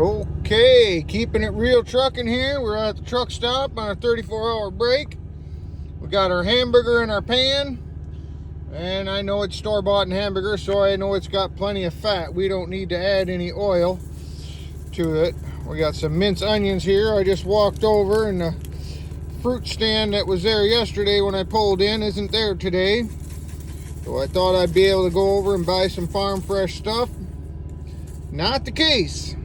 Okay, keeping it real trucking here. We're at the truck stop on a 34-hour break. We got our hamburger in our pan, and I know it's store-bought hamburger, so I know it's got plenty of fat. We don't need to add any oil to it. We got some minced onions here. I just walked over, and the fruit stand that was there yesterday when I pulled in isn't there today. So I thought I'd be able to go over and buy some farm fresh stuff. Not the case.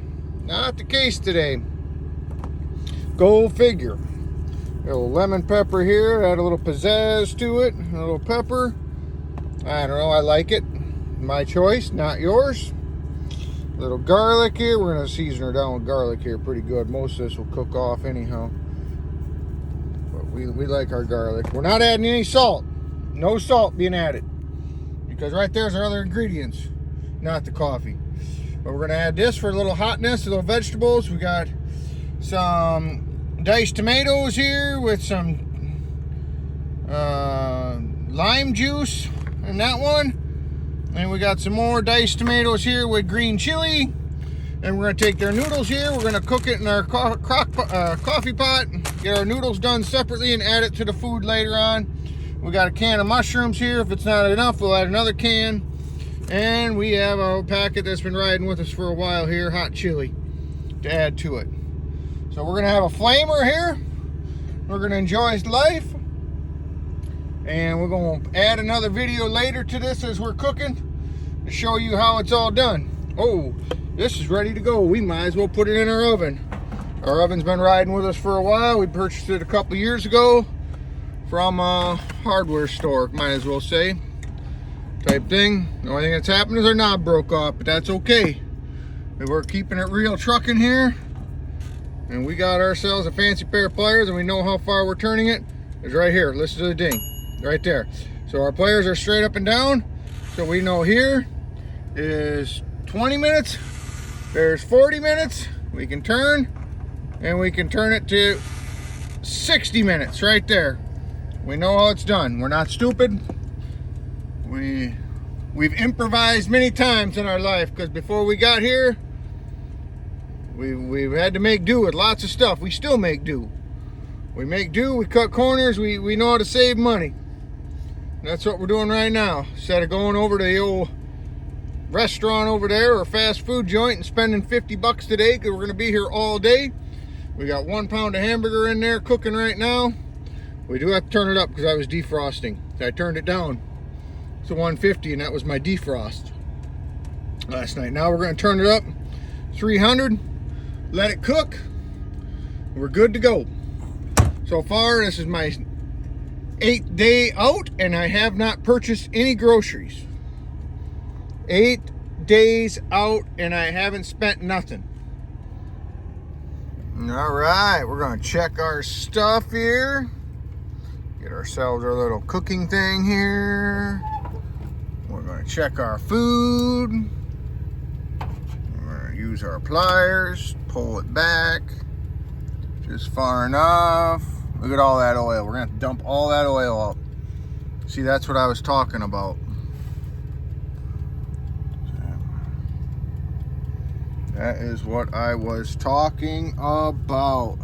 Not the case today. Go figure. A little lemon pepper here. Add a little pizzazz to it. A little pepper. I don't know. I like it. My choice, not yours. A little garlic here. We're going to season her down with garlic here pretty good. Most of this will cook off anyhow. But we like our garlic. We're not adding any salt. No salt being added. Because right there's our other ingredients. Not the coffee. But we're going to add this for a little hotness, a little vegetables. We got some diced tomatoes here with some lime juice in that one. And we got some more diced tomatoes here with green chili. And we're going to take their noodles here. We're going to cook it in our coffee pot. Get our noodles done separately and add it to the food later on. We got a can of mushrooms here. If it's not enough, we'll add another can. And we have a packet that's been riding with us for a while here, hot chili, to add to it. So we're gonna have a flamer here. We're gonna enjoy life. And we're gonna add another video later to this as we're cooking to show you how it's all done. Oh, this is ready to go. We might as well put it in our oven. Our oven's been riding with us for a while. We purchased it a couple years ago from a hardware store, might as well say. Type thing. The only thing that's happened is our knob broke off, but that's okay. We're keeping it real trucking here, and we got ourselves a fancy pair of pliers, and we know how far we're turning it. It's right here. Listen to the ding right there. So our pliers are straight up and down, so we know here is 20 minutes, there's 40 minutes. We can turn, and we can turn it to 60 minutes right there. We know how it's done. We're not stupid. We've improvised many times in our life, because before we got here, we've had to make do with lots of stuff. We still make do. We make do, we cut corners, we know how to save money. And that's what we're doing right now. Instead of going over to the old restaurant over there or fast food joint and spending 50 bucks today, because we're going to be here all day. We got 1 pound of hamburger in there cooking right now. We do have to turn it up because I was defrosting. I turned it down to 150, and that was my defrost last night. Now we're going to turn it up 300, let it cook. We're good to go. So far, this is my 8th day out, and I have not purchased any groceries. 8 days out, and I haven't spent nothing. All right, we're going to check our stuff here. Get ourselves our little cooking thing here. We're going to check our food. We're going to use our pliers, pull it back just far enough. Look at all that oil. We're going to have to dump all that oil out. See, that's what I was talking about. That is what I was talking about.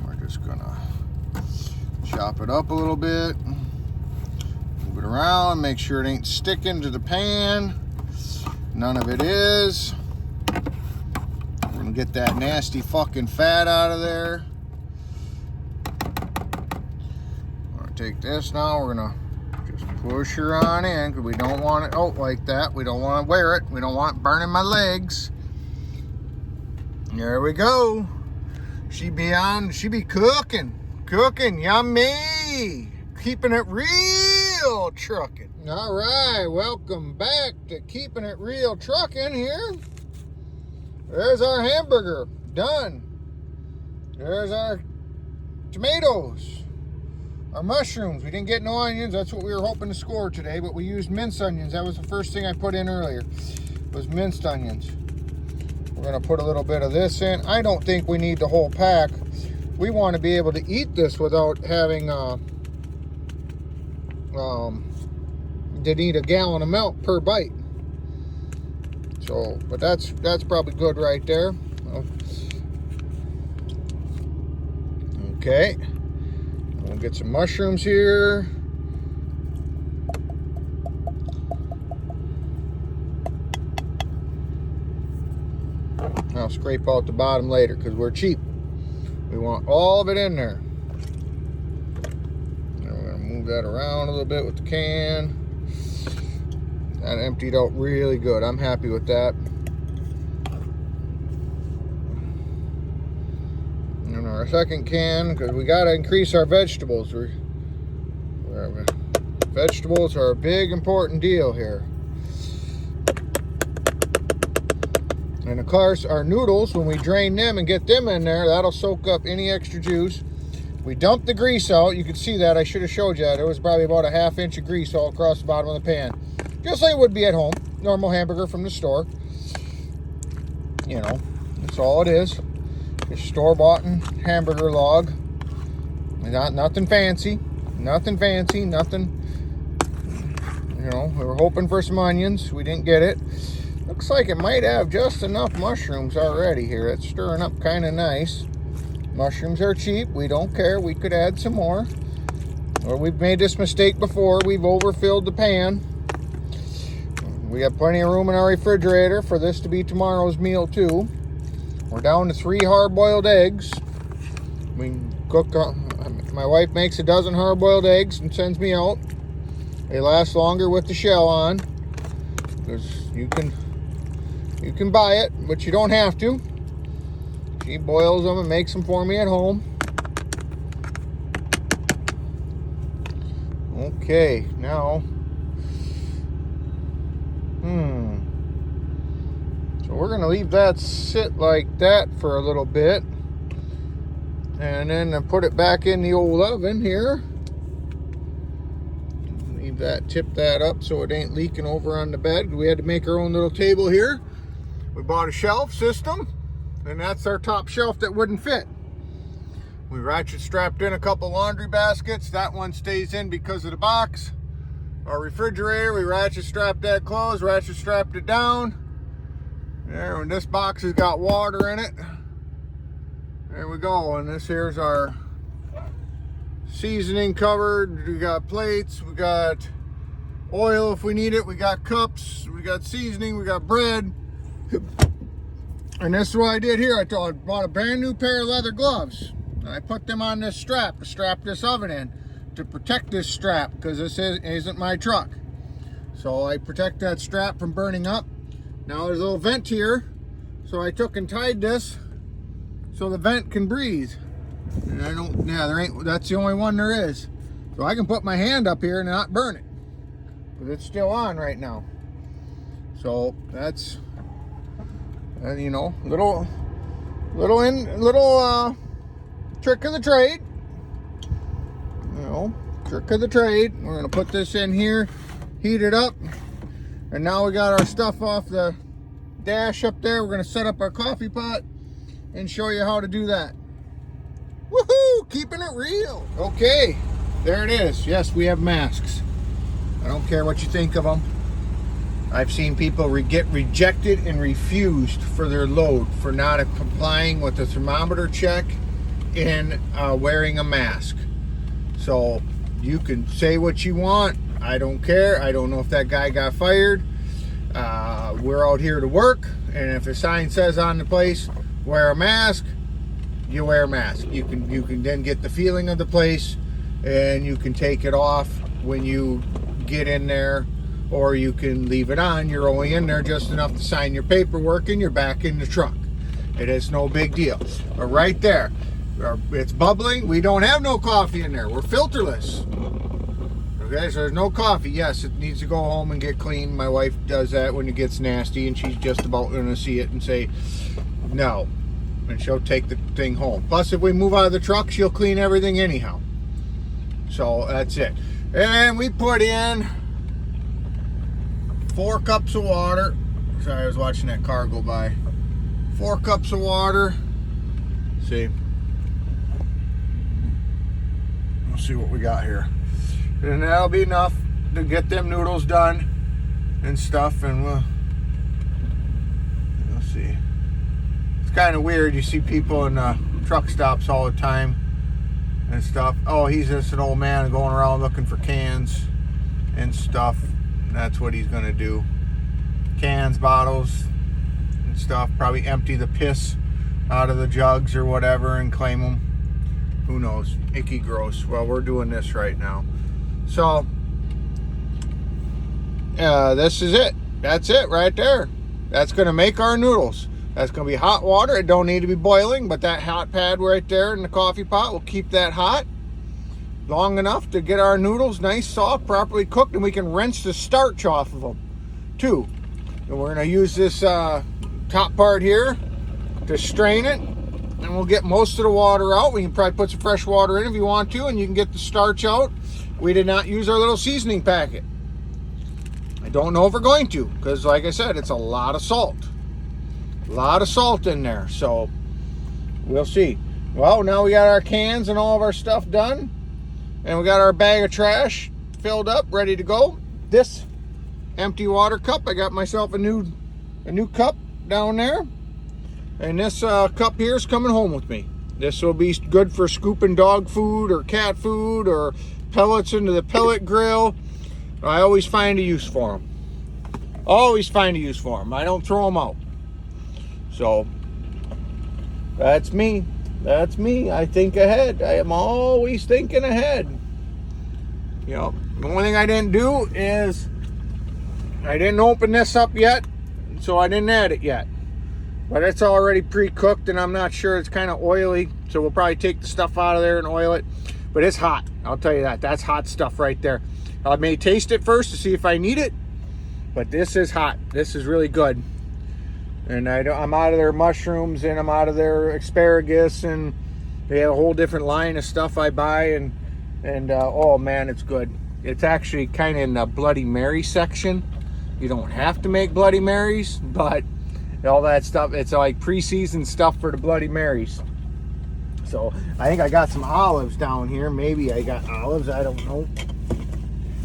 We're just going to chop it up a little bit. Move it around, make sure it ain't sticking to the pan. None of it is. We're gonna get that nasty fucking fat out of there. We're gonna take this now, we're gonna just push her on in, because we don't want it out like that. We don't want to wear it. We don't want it burning my legs. There we go. She be cooking. Cooking, yummy. Keeping it real trucking. All right, welcome back to Keeping It Real Trucking here. There's our hamburger, done. There's our tomatoes, our mushrooms. We didn't get no onions. That's what we were hoping to score today, but we used minced onions. That was the first thing I put in earlier, was minced onions. We're gonna put a little bit of this in. I don't think we need the whole pack. We want to be able to eat this without having to need a gallon of milk per bite. So, but that's probably good right there. Okay, we'll get some mushrooms here. I'll scrape out the bottom later because we're cheap. We want all of it in there. Now we're gonna move that around a little bit with the can. That emptied out really good. I'm happy with that. And our second can, because we got to increase our vegetables. Vegetables are a big important deal here. And of course, our noodles, when we drain them and get them in there, that'll soak up any extra juice. We dump the grease out. You can see that. I should have showed you that. There was probably about a ½ inch of grease all across the bottom of the pan. Just like it would be at home. Normal hamburger from the store. You know, that's all it is. Just store-bought hamburger log. Nothing fancy. Nothing fancy. Nothing. You know, we were hoping for some onions. We didn't get it. Looks like it might have just enough mushrooms already here. It's stirring up kind of nice. Mushrooms are cheap. We don't care. We could add some more. Or we've made this mistake before. We've overfilled the pan. We got plenty of room in our refrigerator for this to be tomorrow's meal too. We're down to 3 hard-boiled eggs. We cook. My wife makes a dozen hard-boiled eggs and sends me out. They last longer with the shell on. Because you can buy it, but you don't have to. She boils them and makes them for me at home. Okay, now. So we're going to leave that sit like that for a little bit. And then put it back in the old oven here. Leave that, tip that up so it ain't leaking over on the bed. We had to make our own little table here. We bought a shelf system, and that's our top shelf that wouldn't fit. We ratchet strapped in a couple laundry baskets. That one stays in because of the box. Our refrigerator, we ratchet strapped that closed, ratchet strapped it down. There, and this box has got water in it. There we go, and this here's our seasoning covered. We got plates, we got oil if we need it, we got cups, we got seasoning, we got bread. And this is what I did here. I bought a brand new pair of leather gloves. And I put them on this strap to strap this oven in to protect this strap because this isn't my truck. So I protect that strap from burning up. Now there's a little vent here. So I took and tied this so the vent can breathe. And that's the only one there is. So I can put my hand up here and not burn it. But it's still on right now. So that's, you know, little trick of the trade. You know, trick of the trade. We're gonna put this in here, heat it up, and now we got our stuff off the dash up there. We're gonna set up our coffee pot and show you how to do that. Woohoo! Keeping it real. Okay, there it is. Yes, we have masks. I don't care what you think of them. I've seen people get rejected and refused for their load for not complying with the thermometer check and wearing a mask. So you can say what you want. I don't care. I don't know if that guy got fired. We're out here to work, and if a sign says on the place, wear a mask, you wear a mask. You can then get the feeling of the place, and you can take it off when you get in there, or you can leave it on. You're only in there just enough to sign your paperwork, and you're back in the truck. It is no big deal. But right there, it's bubbling. We don't have no coffee in there. We're filterless. Okay, so there's no coffee. Yes, it needs to go home and get clean. My wife does that when it gets nasty, and she's just about going to see it and say no, and she'll take the thing home. Plus, if we move out of the truck, she'll clean everything anyhow. So that's it. And we put in 4 cups of water. Sorry, I was watching that car go by. 4 cups of water. See. Let's see what we got here. And that'll be enough to get them noodles done and stuff. And we'll kind of weird. You see people in truck stops all the time and stuff. Oh, he's just an old man going around looking for cans and stuff. That's what he's gonna do. Cans, bottles, and stuff. Probably empty the piss out of the jugs or whatever and claim them. Who knows? Icky, gross. Well, we're doing this right now. So, this is it. That's it right there. That's gonna make our noodles. That's gonna be hot water. It don't need to be boiling, but that hot pad right there in the coffee pot will keep that hot long enough to get our noodles nice, soft, properly cooked, and we can rinse the starch off of them too. And we're gonna use this top part here to strain it, and we'll get most of the water out. We can probably put some fresh water in if you want to, and you can get the starch out. We did not use our little seasoning packet. I don't know if we're going to, because like I said, it's a lot of salt. A lot of salt in there, so we'll see. Well, now we got our cans and all of our stuff done, and we got our bag of trash filled up, ready to go. This empty water cup, I got myself a new cup down there, and this cup here is coming home with me. This will be good for scooping dog food or cat food or pellets into the pellet grill. I always find a use for them. Always find a use for them. I don't throw them out. So that's me. That's me. I think ahead. I am always thinking ahead. You know, the only thing I didn't do is I didn't open this up yet, so I didn't add it yet. But it's already pre-cooked, and I'm not sure. It's kind of oily, so we'll probably take the stuff out of there and oil it. But it's hot. I'll tell you that. That's hot stuff right there. I may taste it first to see if I need it, but this is hot. This is really good. And I'm out of their mushrooms, and I'm out of their asparagus, and they have a whole different line of stuff I buy, and oh man, it's good. It's actually kind of in the Bloody Mary section. You don't have to make Bloody Marys, but all that stuff, it's like pre-seasoned stuff for the Bloody Marys. So I think I got some olives down here. Maybe I got olives, I don't know.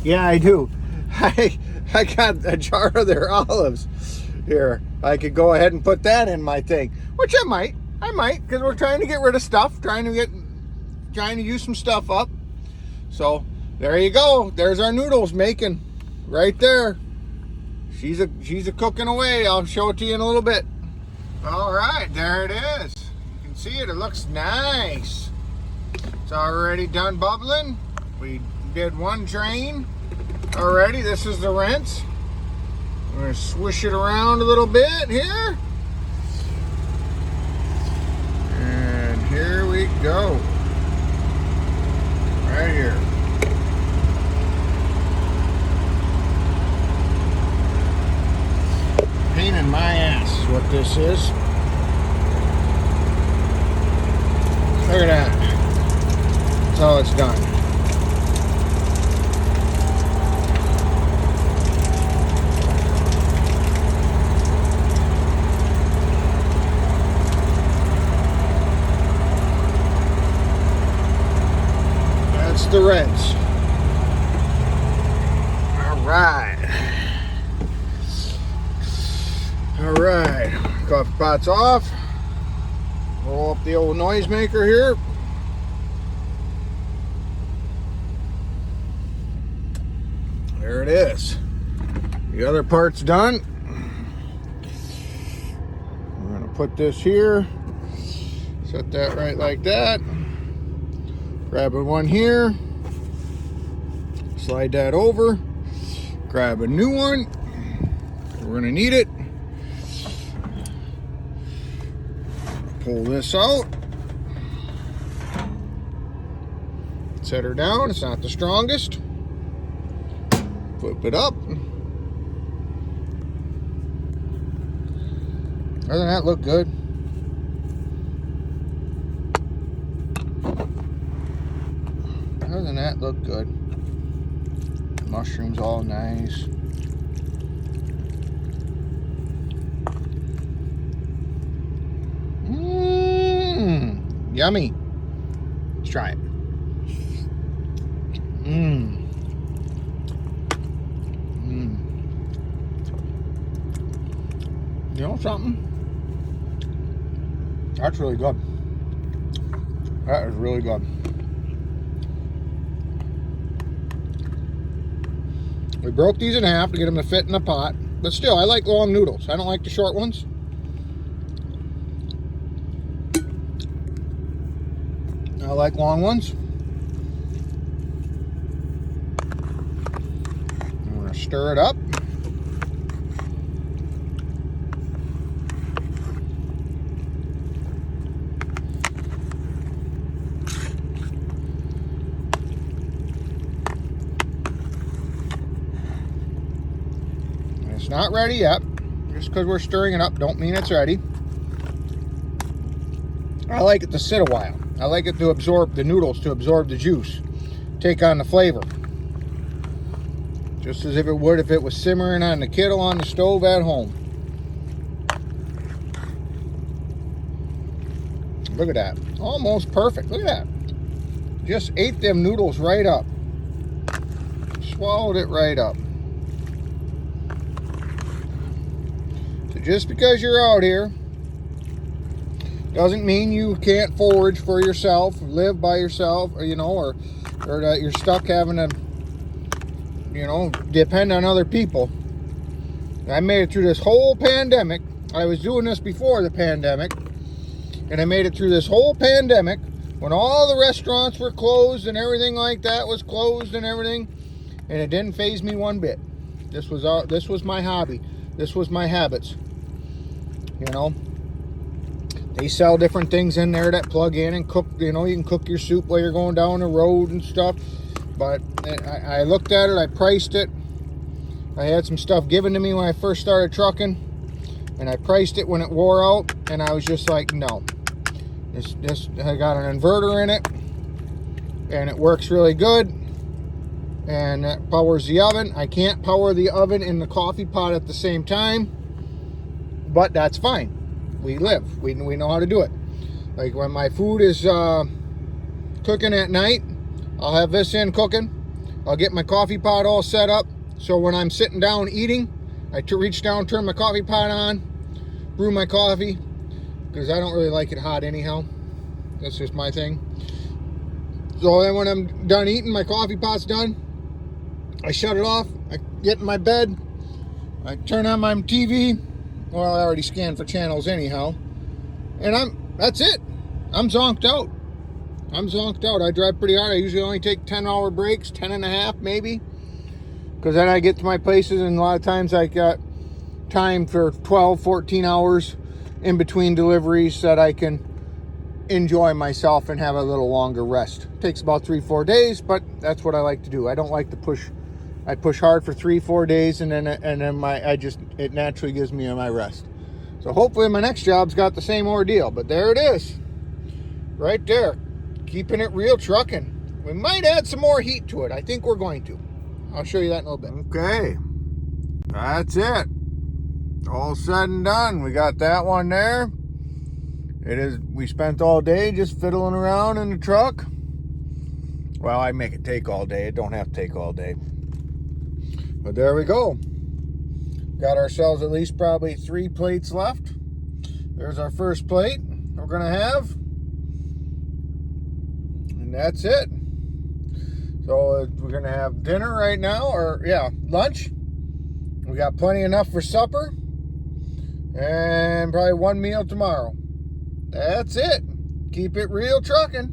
Yeah, I do. I got a jar of their olives here. I could go ahead and put that in my thing, which I might, because we're trying to get rid of stuff, trying to use some stuff up. So there you go. There's our noodles making right there. She's a cooking away. I'll show it to you in a little bit. All right, there it is. You can see it. It looks nice. It's already done bubbling. We did one drain already. This is the rinse. I'm going to swish it around a little bit here. And here we go. Right here. Pain in my ass is what this is. Look at that. That's how it's done. The rinse. All right, coffee pot's off. Roll up the old noisemaker here. There it is. The other part's done. We're gonna put this here, set that right like that. Grab a one here, slide that over, grab a new one. We're gonna need it. Pull this out. Set her down. It's not the strongest. Flip it up. Doesn't that look good? Doesn't that look good? Mushrooms all nice. Yummy. Let's try it. You know something? That's really good. That is really good. We broke these in half to get them to fit in the pot. But still, I like long noodles. I don't like the short ones. I like long ones. I'm going to stir it up. It's not ready yet. Just because we're stirring it up don't mean it's ready. I like it to sit a while. I like it to absorb the noodles, to absorb the juice, take on the flavor. Just as if it would if it was simmering on the kettle on the stove at home. Look at that. Almost perfect. Look at that. Just ate them noodles right up. Swallowed it right up. So just because you're out here doesn't mean you can't forage for yourself, live by yourself, or, you know, or that you're stuck having to, you know, depend on other people. I made it through this whole pandemic. I was doing this before the pandemic, and I made it through this whole pandemic when all the restaurants were closed and everything like that was closed and everything, and it didn't faze me one bit. This was my hobby. This was my habits. You know, they sell different things in there that plug in and cook. You know, you can cook your soup while you're going down the road and stuff. But I looked at it, I priced it. I had some stuff given to me when I first started trucking, and I priced it when it wore out, and I was just like, no. This I got an inverter in it, and it works really good, and it powers the oven. I can't power the oven and the coffee pot at the same time, but that's fine. We live. We know how to do it. Like when my food is cooking at night, I'll have this in cooking. I'll get my coffee pot all set up, so when I'm sitting down eating, I reach down, turn my coffee pot on, brew my coffee, because I don't really like it hot anyhow. That's just my thing. So then when I'm done eating, my coffee pot's done, I shut it off, I get in my bed, I turn on my TV. Well, I already scanned for channels anyhow, and that's it. I'm zonked out. I'm zonked out. I drive pretty hard. I usually only take 10-hour breaks, 10 and a half maybe, because then I get to my places, and a lot of times I got time for 12, 14 hours in between deliveries that I can enjoy myself and have a little longer rest. It takes about 3-4 days, but that's what I like to do. I don't like to push. I push hard for 3-4 days, and then it naturally gives me my rest. So hopefully my next job's got the same ordeal. But there it is, right there, keeping it real trucking. We might add some more heat to it. I think we're going to. I'll show you that in a little bit. Okay, that's it. All said and done. We got that one there. It is. We spent all day just fiddling around in the truck. Well, I make it take all day. It don't have to take all day. But there we go. Got ourselves at least probably 3 plates left. There's our first plate we're gonna have. And that's it. So we're gonna have dinner right now, or yeah, lunch. We got plenty enough for supper. And probably one meal tomorrow. That's it. Keep it real trucking.